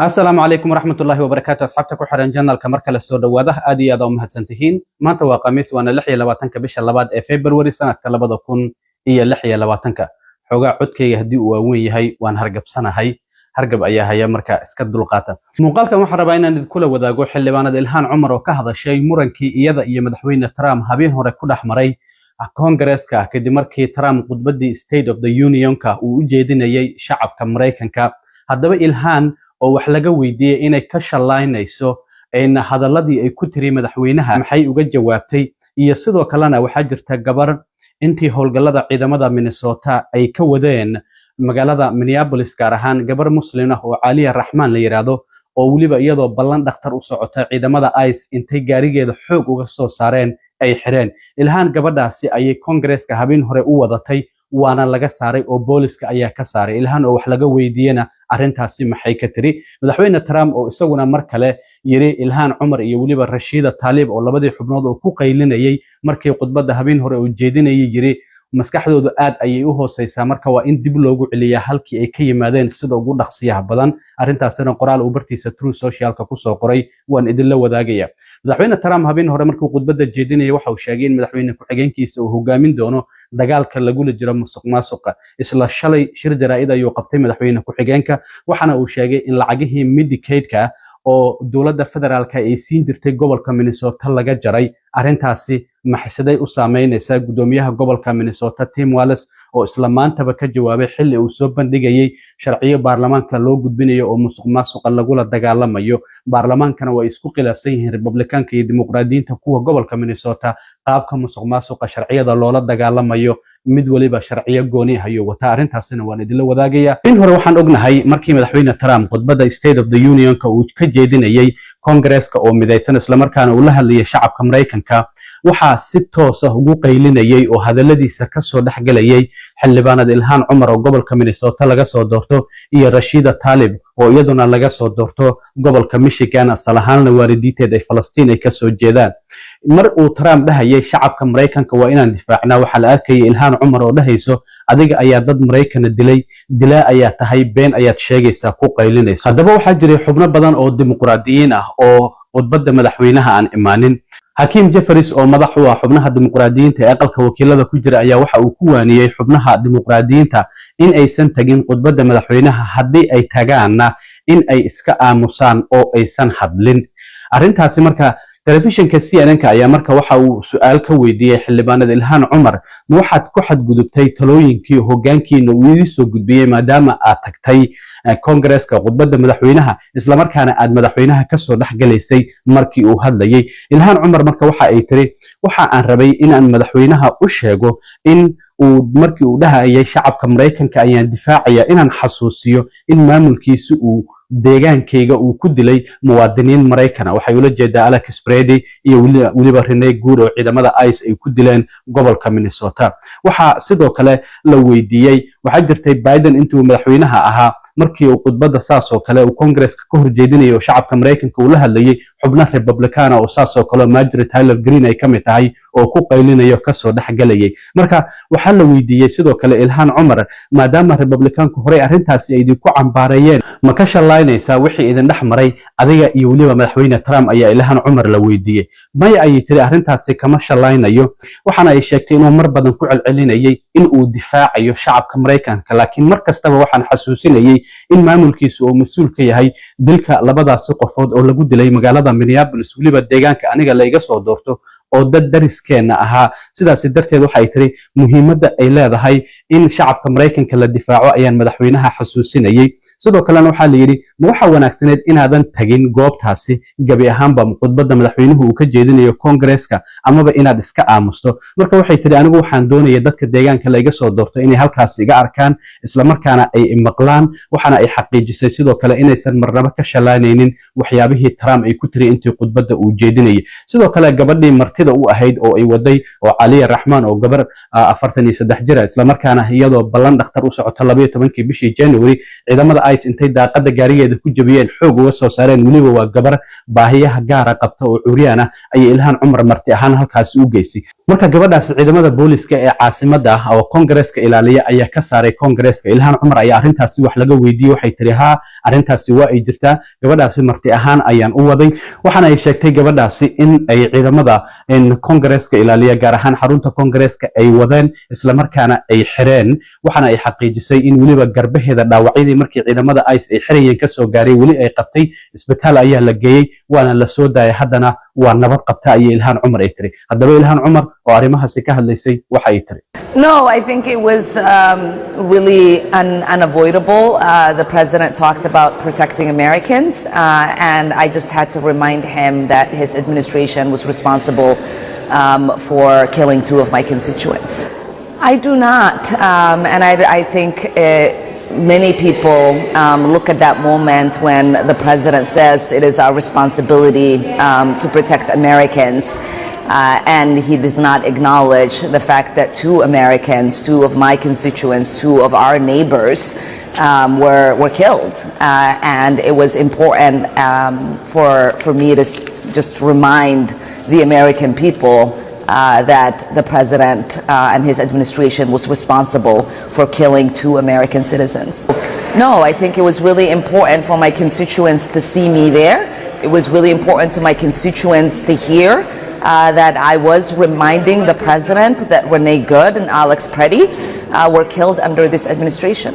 السلام عليكم ورحمة الله وبركاته. أصحابتك وحرن جنال كمركل السود وده أدي هذا مهتسنتهين ما أنت وقميص وأنا لحية لواتنك بيش اللباد فبراير سنة لباد أكون إيه اللحية لواتنك حوجا عدك يهدي ووين هاي وأنا هرجب سنة هاي هرجب أيها هي مركا اسكت دلقاته مقالك محربين أن كل وذا جو حل بان الهان عمر وكهذا الشيء مرنكي يدا مدحوين ترام هبين هو كل أحمري كونغرس كدي مركي ترام قد بدي State of the Union وجدنا يي شعب كأمريكان هذا الهان oo wax laga weydiiyay inay ka shalaynayso in hadaladii ay ku tiri madaxweynaha maxay uga jawaabtay iyo sidoo kalena waxa jirta gabar intii howlgalada ciidamada Minnesota ay ka wadeen magaalada Minneapolis gaar ahaan gabar muslim ah oo Caliya Raxmaan la yiraahdo oo waliba iyadoo ballan dhakhtar u socota ciidamada ICE intay gaarigeeda xoog uga soo saareen ay xireen ilhaan gabadhaasi ay Congress-ka habeen hore u wadatay waana laga saaray oo booliska ayaa ka saaray ilhaan oo wax laga weydiiyana arrintaasi maxay ka tiri madaxweyne Trump oo isaguna mar kale yiri ilhaan Umar iyo waliba Rashida Tlaib oo labadii xubnood oo ku qaylinayay markii khudbadda habeen hore u jeedinayay yiri maskaxdoodu aad ayay u hooseysaa marka waa in dib loogu celiyaa halkii ay ka yimaadeen sida ugu dhaqsiyaha badan arrintaasina qoraal uu bartiisa True Social-ka ku soo qoray waan idin la wadaagaya madaxweyne Trump habeen hore markii khudbadda jeedinayay waxa uu sheegay in madaxweyne ku xigeenkiisa uu hogaamin doono dagaalka lagu jiro musuqmaasuqa isla shalay shir jaraa'id ayuu qabtay madaxweyne ku xigeenka waxana uu sheegay in lacagihii Medicaid-ka oo dawladda federaalka ay siin jirtay gobolka Minnesota laga jaray arrintaasi maxsiday u saameynaysa gudoomiyaha gobolka Minnesota Tim Walz oo isla maantaba ka jawaabay xilli uu soo bandhigayay sharciyo baarlamaanka loo gudbinayo oo musuqmaasuqa lagu la dagaalamayo baarlamaankana way isku khilaafsan yihiin Republicaanka iyo Dimuqraadiyiinta kuwa gobolka Minnesota qaabka musuqmaasuqa sharciyada loola dagaalamayo mid waliba sharciyo gooni ah iyo wata arrintaasina waan idin la wadaagaya in hore waxaan ognahay markii madaxweyne Trump khudbadda State of the Union-ka uu ka jeedinayay Congress-ka oo midaysan isla markaana uu la hadlayay shacabka Mareykanka waxa si toos ah ugu qaylinayay oo hadaladiisa ka soo dhaxgalayay xildhibaanada ilhaan Umar oo gobolka Minnesota laga soo doorto iyo Rashida Tlaib oo iyaduna laga soo doorto gobolka Michigan asalahaanna waalidiinteed ay Falastiin ay ka soo jeedaan mar uu Trump dhahayay shacabka Mareykanka waa inaan difaacnaa waxa la arkayay ilhaan Umar oo dhahayso adiga ayaa dad Mareykan dilaa ayaa tahay been ayaad sheegaysaa ku qaylinayso hadaba waxa jiray xubno badan oo dimuqraadiyiin ah oo khudbadda madaxweynaha aan imaanin Hakim Jeffries oo madax u ah xubnaha dimuqraadiyiinta ee aqalka wakiilada ku jira ayaa waxa uu ku waaniyay xubnaha dimuqraadiyiinta in aysan tagin khudbadda madaxweynaha haddii ay tagaana in ay iska aamusaan oo aysan hadlin arrintaasi marka telefishinka CNN-ka ayaa marka waxa uu su'aal ka weydiiyay xildhibaanada ilhaan Umar ma waxaad ku xadgudubtay talooyinkii hoggaankiina uu idin soo gudbiyay maadaama aad tagtay Congress-ka khudbadda madaxweynaha isla markaana aad madaxweynaha ka soo dhaxgalaysay markii uu hadlayay ilhaan Umar marka waxa ay tiri waxa aan rabay in aan madaxweynaha u sheego in uu markii uu dhahayay shacabka Mareykanka ayaan difaacaya inaan xasuusiyo in maamulkiisu uu deegaankayga uu ku dilay muwaadiniin Mareykan waxay ula jeedaa Alex Brady iyo waliba Renee Good oo ciidamada ICE ay ku dileen gobolka Minnesota waxa sidoo kale la weydiiyay waxa jirtay Biden intuu madaxweynaha ahaa markii uu khudbadda saas oo kale uu Congress-ka ka horjeedinayo oo shacabka Mareykanka uu la hadlayay xubno Republican oo saas oo kale Marjorie Taylor Greene ay kamid tahay oo ku qaylinayo ka soo dhaxgalayay marka waxa la weydiiyay sidoo kale ilhaan Umar maadaama Republicaanku hore arrintaasi ay ku cambaarayeen ma ka shalaynaysaa wixii idin dhaxmaray adiga iyo waliba madaxweyne Trump ayaa ilhaan Umar la weydiiyay may ay tiri arrintaasi kama shalaynayo waxana ay sheegtay inuu mar badan ku celcelinayay in uu difaacayo shacabka Mareykanka laakiin mar kastaba waxaan xasuusinayay in maamulkiisu uu mas'uul ka yahay dilka labadaas qofood oo lagu dilay magaalada Minneapolis waliba deegaanka aniga la iga soo doorto oo dad dariskeena ahaa sidaas darteed waxa ay tiri muhiimadda ay leedahay in shacabka Mareykanka la difaaco ayaan madaxweynaha xasuusinayay sidoo kale waxa la yiri ma waxa wanaagsaneed inaadan tagin goobtaasi gabi ahaanba khudbadda madaxweynuhu uu ka jeedinayo Congress-ka amaba inaad iska aamusto marka waxay tiri anigu waxaan doonayaa dadka deegaanka la iga soo doorto inay halkaas iga arkaan isla markaana ay maqlaan waxana ay xaqiijisay sidoo kale inaysan marnaba ka shalaanaynin waxyaabihii Trump ay ku tiri intii khudbadda uu jeedinayay sidoo kale gabadhii martida u ahayd oo ay waday oo Caliya Raxmaan oo gabar 43 jir isla markaana iyadoo ballan dhakhtar u socota 12 bishii January ciidamada ICE intay daaqada gaarigeeda ku jabiyeen xoog uga soo saareen waliba waa gabar baahiyaha gaara qabta oo curyaan ah ayay Ilhaan Cumar marti ahaan halkaasi u geysay marka gabadhaas ciidamada booliska ee caasimada oo Congress-ka ilaaliya ayaa ka saaray Congress-ka Ilhaan Cumar ayaa arintaasi wax laga weydiiyay waxay tiri ha arintaasi waa ay jirtaa gabadhaasi marti ahaan ayaan u waday waxaana ay sheegtay gabadhaasi in ay ciidamada Congress-ka ilaaliya gaar ahaan xarunta Congress-ka ay wadeen isla markaana ay xireen waxaana ay xaqiijisay in waliba garbaheeda dhaawacyadii markii ciidamada ICE ay xirayeen ka soo gaaray wali ay qabtay isbitaal ayaa la geeyay waana la soo daayay haddana waa nabad qabta ayay Ilhaan Cumar ay tiri haddaba Ilhaan Cumar oo arrimahaasi ka hadlaysay waxa ay tiri No, I think it was really unavoidable. The president talked about protecting Americans, and I just had to remind him that his administration was responsible for killing 2 of my constituents. I do not, and I think many people look at that moment when the president says it is our responsibility to protect Americans. And he does not acknowledge the fact that 2 Americans, 2 of my constituents, 2 of our neighbors were killed. And it was important for me to just remind the American people that the president and his administration was responsible for killing 2 American citizens. No, I think it was really important for my constituents to see me there. It was really important to my constituents to hear that I was reminding the president that Renee Good and Alex Preddy were killed under this administration.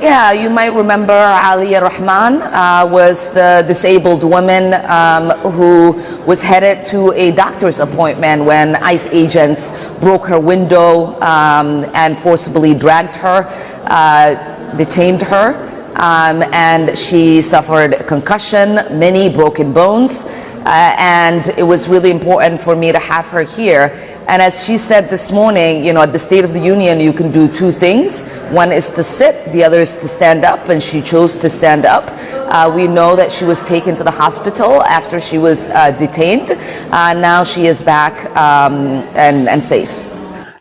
Yeah, you might remember Aliyah Rahman was the disabled woman who was headed to a doctor's appointment when ICE agents broke her window and forcibly dragged her, detained her, and she suffered concussion, many broken bones. And it was really important for me to have her here. And as she said this morning, you know, at the State of the Union, you can do 2 things. One is to sit, the other is to stand up, and she chose to stand up. We know that she was taken to the hospital after she was detained. Now she is back and safe.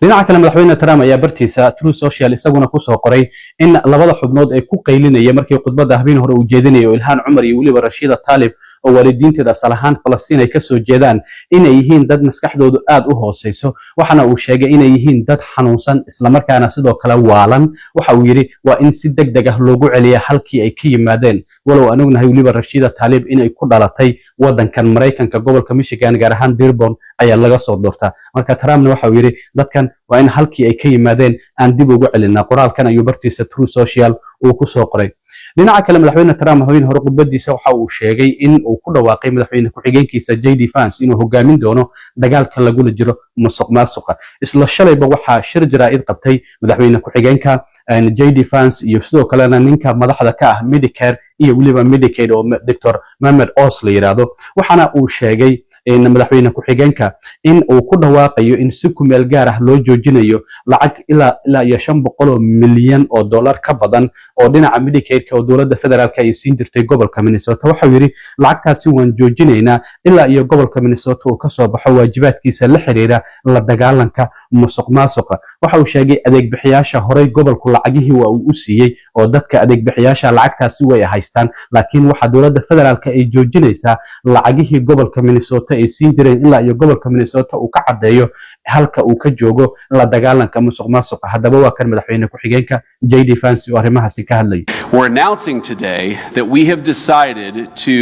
dhinaca kale madaxweyne Trump ayaa bartiisa True Social isaguna ku soo qoray in labada xubnood ay ku qaylinayeen markii khudbadda habeen hore uu jeedinayo Ilhaan Cumar iyo waliba Rashida Tlaib oo waalidiinteeda asal ahaan Falastiin ay ka soo jeedaan inay yihiin dad maskaxdoodu aad u hooseyso waxana uu sheegay inay yihiin dad xanuunsan isla markaana sidoo kale waalan waxa uu yiri waa in si degdeg ah loogu celiyo halkii ay ka yimaadeen walow anugnahay waliba Rashida Tlaib inay ku dhalatay wadankan Mareykanka gobolka Michigan gaar ahaan Dearborn ayaa laga soo doortaa marka Trumpna waxa uu yiri dadkan waa in halkii ay ka yimaadeen aan dib ugu celinaa qoraalkan ayuu bartiisa True Social uu ku soo qoray dhinaca kale madaxweyne Trump haween hore khudbadiisa waxa uu sheegay in uu ku dhawaaqay madaxweyne ku xigeenkiisa JD Vance inuu hogaamin doono dagaalka lagu jiro musuqmaasuqa isla shalayba waxa shir jaraa'id qabtay madaxweyne ku xigeenka JD Vance iyo sidoo kale ninka madaxda ka ah Medicare iyo waliba Medicaid oo Dr. Mohamed Oz la yiraahdo waxana uu sheegay in madaxweyne ku xigeenka in uu ku dhawaaqayo in si ku meel gaar ah loo joojinayo lacag ilaa $500 milyan oo dollar ka badan oo dhinaca Medicaid-ka oo dawladda federaalka ay siin jirtay gobolka Minnesota waxa uu yiri lacagtaasi waan joojinaynaa ilaa iyo gobolka Minnesota uu ka soo baxo waajibaadkiisa la xiriira la dagaalanka musuqmaasuqa waxa uu sheegay adeeg bixiyaasha horey gobolku lacagihii waa uu u siiyay oo dadka adeeg bixiyaasha lacagtaasi way haystaan laakiin waxa dawladda federaalka ay joojinaysaa lacagihii gobolka Minnesota ay siin jireen ilaa iyo gobolka Minnesota uu ka cadeeyo halka uu ka joogo la dagaalanka musuqmaasuqa haddaba waa kan madaxweyne ku xigeenka JD Vance oo arrimahaasi ka hadlay We're announcing today that we have decided to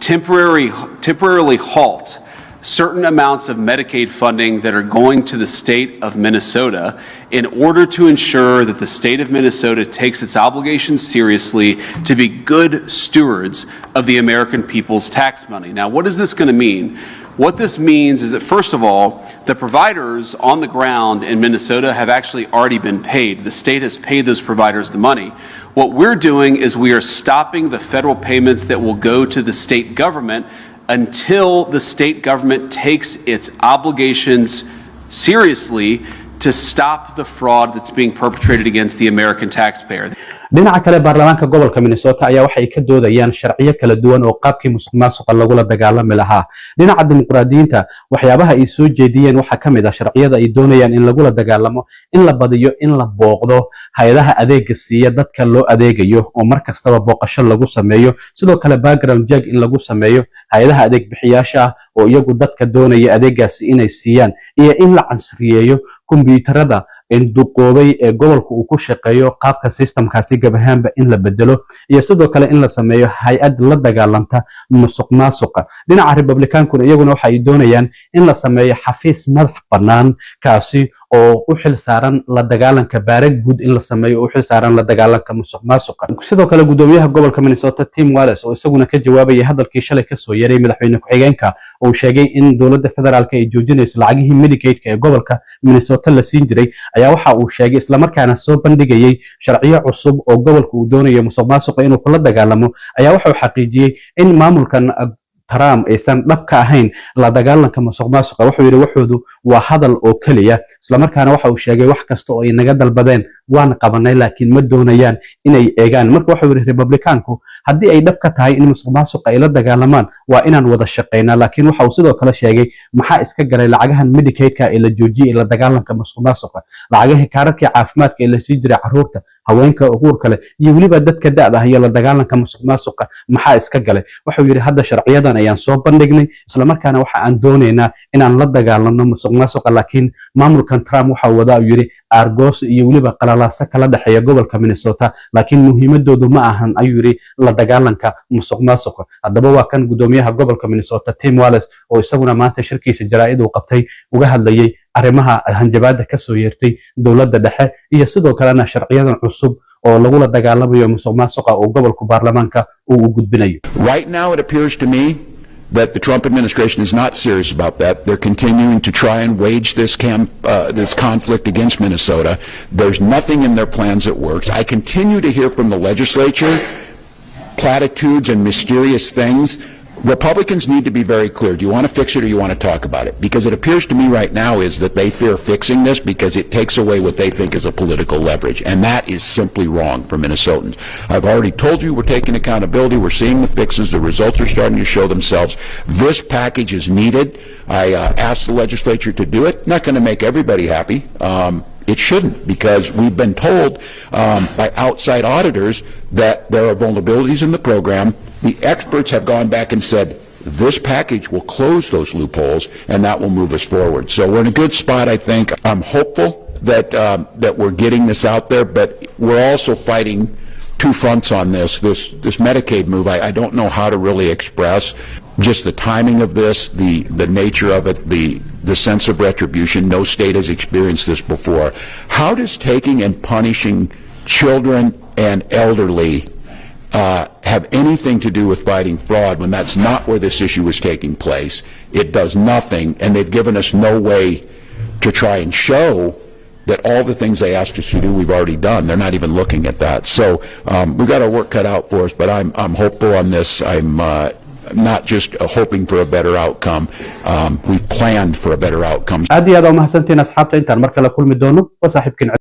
temporarily halt certain amounts of Medicaid funding that are going to the state of Minnesota in order to ensure that the state of Minnesota takes its obligations seriously to be good stewards of the American people's tax money. Now, what is this going to mean? What this means is that, first of all, the providers on the ground in Minnesota have actually already been paid. The state has paid those providers the money. What we're doing is we are stopping the federal payments that will go to the state government until the state government takes its obligations seriously to stop the fraud that's being perpetrated against the American taxpayer. dhinaca kale baarlamaanka gobolka Minnesota ayaa waxay ka doodayaan sharciyo kala duwan oo qaabkii musuqmaasuqa lagula dagaalami lahaa dhinaca dimuqraadiyiinta waxyaabaha ay soo jeediyeen waxa kamid ah sharciyada ay doonayaan in lagula dagaalamo in la badiyo in la booqdo hay'adaha adeegga siiya dadka loo adeegayo oo markastaba booqasho lagu sameeyo sidoo kale background check in lagu sameeyo hay'adaha adeeg bixiyaasha oo iyagu dadka doonaya adeeggaasi inay siiyaan iyo in la casriyeeyo kombiyuutarada duqoobay ee gobolka uu ku shaqeeyo qaabka systemkaasi gabahaanba in la bedelo iyo sidoo kale in la sameeyo hay'ad la dagaalanta musuqmaasuqa dhinaca Republicaankuna iyaguna waxa ay doonayaan in la sameeyo xafiis madax bannaan kaasi oo u xil saaran la dagaalanka baarag guud in la sameeyo oo u xil saaran la dagaalanka musuqmaasuqa sidoo kale gudoomiyaha gobolka Minnesota Tim Walz oo isaguna ka jawaabay hadalkii shalay ka soo yaray madaxweyne ku-xigeenka oo sheegay in dawladda federaalka ay joojinayso lacagihii Medicaid-ka ee gobolka Minnesota la siin jiray ayaa waxa uu sheegay isla markaana soo bandhigayay sharciyo cusub oo gobolka uu doonayo musuqmaasuqa inuu kula dagaalamo ayaa waxa uu xaqiijiyay in maamulkan Trump aysan dhab ka ahayn la dagaalanka musuqmaasuqa wuxuu yiri waxoodu waa hadal oo kaliya isla markaana waxa uu sheegay wax kasta oo ay naga dalbadeen waan qabanay laakiin ma doonayaan inay eegaan marka waxa uu yiri Republicaanku haddii ay dhab ka tahay in musuqmaasuqa ay la dagaalamaan waa inaan wada shaqeynaa laakiin waxa uu sidoo kale sheegay maxaa iska galay lacagahan Medicaid-ka ee la joojiyay la dagaalanka musuqmaasuqa lacagaha kaararka caafimaadka ee la sii jiray carruurta haweenka uur kale iyo waliba dadka da'da ah iyo la dagaalanka musuqmaasuqa maxaa iska galay wuxuu yiri hadda sharciyadan ayaan soo bandhignay isla markaana waxa aan doonaynaa inaan la dagaalano musuqmaasuqa laakiin maamulkan Trump waxa uu wadaa yiri argos iyo waliba qalalaasa kala dhaxeeya gobolka Minnesota laakiin muhiimadoodu ma ahan ayuu yiri la dagaalanka musuqmaasuqa haddaba waa kan gudoomiyaha gobolka Minnesota Tim Walz oo isaguna maanta shirkiisa jaraa'id uu qabtay uga hadlayay arrimaha hanjabaadda ka soo yeertay dawladda dhexe iyo sidoo kalena sharciyadan cusub oo lagula dagaalamayo musuqmaasuqa oo gobolka baarlamaanka uu gudbinayo. Right now it appears to me that the Trump administration is not serious about that. They're continuing to try and wage this conflict against Minnesota. There's nothing in their plans that works. I continue to hear from the legislature platitudes and mysterious things. Republicans need to be very clear. Do you want to fix it or you want to talk about it? Because it appears to me right now is that they fear fixing this because it takes away what they think is a political leverage. And that is simply wrong for Minnesotans. I've already told you we're taking accountability. We're seeing the fixes. The results are starting to show themselves. This package is needed. I asked the legislature to do it. Not going to make everybody happy. It shouldn't, because we've been told by outside auditors that there are vulnerabilities in the program. The experts have gone back and said this package will close those loopholes and that will move us forward. So we're in a good spot, I think. I'm hopeful that we're getting this out there, but we're also fighting two fronts on this Medicaid move. I don't know how to really express just the timing of this, the nature of it, the sense of retribution. No state has experienced this before. How does taking and punishing children and elderly have anything to do with fighting fraud when that's not where this issue is taking place? It does nothing, and they've given us no way to try and show that all the things they asked us to do we've already done. They're not even looking at that. So we've got our work cut out for us, but I'm hopeful on this. I'm not just hoping for a better outcome. We've planned for a better outcome. aad iyo aad u mahadsantiin asxaabta intaan mar kale kulmi doono waa saaxiibkiin